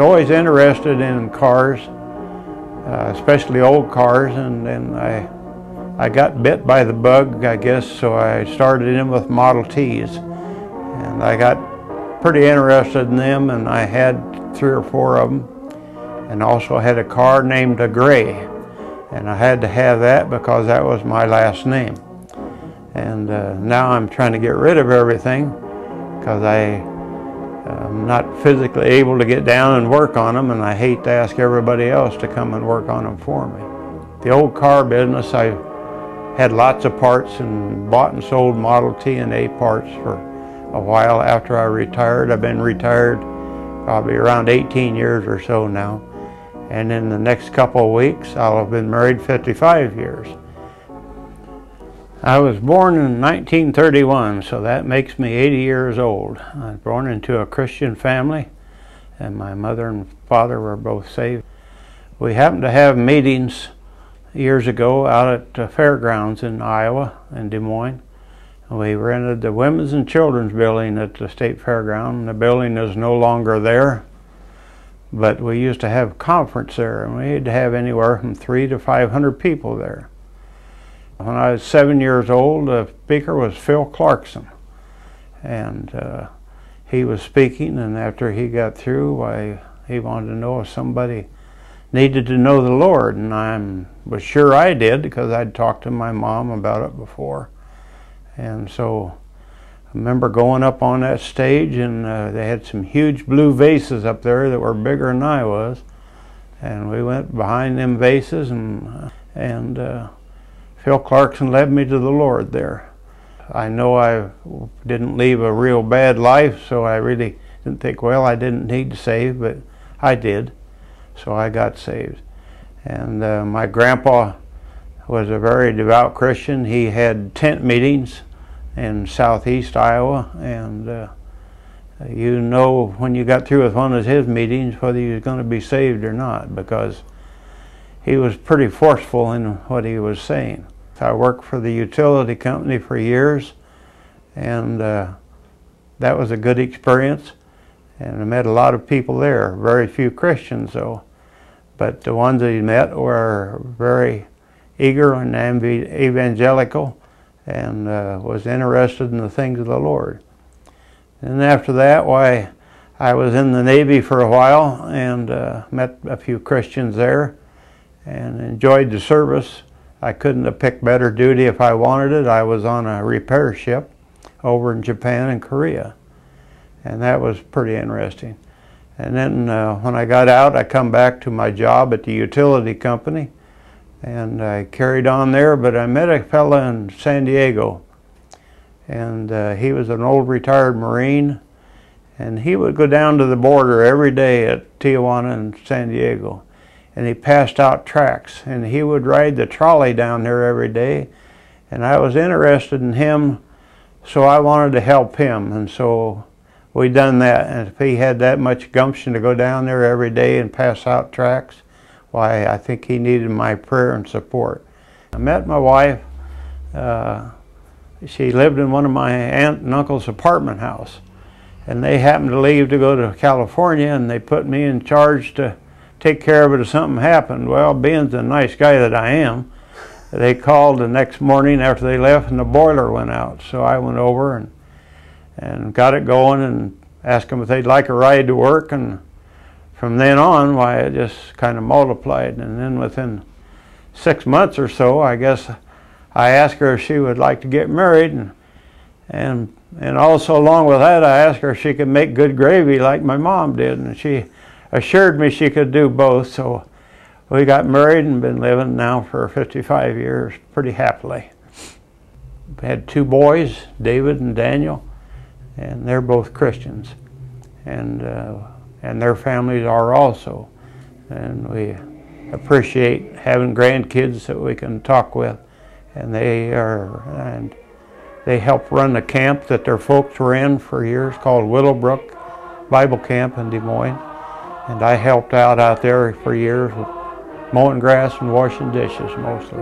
always interested in cars, especially old cars, and then I got bit by the bug, I guess, so I started in with Model Ts. And I got pretty interested in them, and I had 3 or 4 of them, and also had a car named a Gray. And I had to have that because that was my last name. And now I'm trying to get rid of everything because I'm not physically able to get down and work on them, and I hate to ask everybody else to come and work on them for me. The old car business, I had lots of parts and bought and sold Model T and A parts for a while after I retired. I've been retired probably around 18 years or so now. And in the next couple of weeks, I'll have been married 55 years. I was born in 1931, so that makes me 80 years old. I was born into a Christian family, and my mother and father were both saved. We happened to have meetings years ago out at Fairgrounds in Iowa, in Des Moines. We rented the Women's and Children's building at the State Fairground. The building is no longer there, but we used to have a conference there, and we had to have anywhere from 300 to 500 people there. When I was 7 years old, the speaker was Phil Clarkson, and he was speaking, and after he got through, he wanted to know if somebody needed to know the Lord, and I was sure I did because I'd talked to my mom about it before. And so I remember going up on that stage, and they had some huge blue vases up there that were bigger than I was, and we went behind them vases, and Phil Clarkson led me to the Lord there. I know I didn't leave a real bad life, so I really didn't think, well, I didn't need to save, but I did. So I got saved. And my grandpa was a very devout Christian. He had tent meetings in southeast Iowa, and you know when you got through with one of his meetings whether you was going to be saved or not, because he was pretty forceful in what he was saying. I worked for the utility company for years, and that was a good experience, and I met a lot of people there. Very few Christians though, but the ones that he met were very eager and evangelical, and was interested in the things of the Lord. And after that, why, I was in the Navy for a while, and met a few Christians there and enjoyed the service. I couldn't have picked better duty if I wanted it. I was on a repair ship over in Japan and Korea, and that was pretty interesting. And then when I got out, I come back to my job at the utility company, and I carried on there, but I met a fella in San Diego, and he was an old retired Marine, and he would go down to the border every day at Tijuana and San Diego, and he passed out tracts, and he would ride the trolley down there every day, and I was interested in him, so I wanted to help him, and so we done that. And if he had that much gumption to go down there every day and pass out tracts, why, I think he needed my prayer and support. I met my wife. She lived in one of my aunt and uncle's apartment house, and they happened to leave to go to California, and they put me in charge to take care of it if something happened. Well, being the nice guy that I am, they called the next morning after they left, and the boiler went out. So I went over and got it going and asked them if they'd like a ride to work, and from then on, why, it just kind of multiplied. And then within 6 months or so, I guess, I asked her if she would like to get married, and also along with that, I asked her if she could make good gravy like my mom did, and she assured me she could do both. So we got married and been living now for 55 years pretty happily. We had 2 boys, David and Daniel, and they're both Christians, and their families are also. And we appreciate having grandkids that we can talk with, and they help run the camp that their folks were in for years called Willowbrook Bible Camp in Des Moines. And I helped out there for years with mowing grass and washing dishes mostly.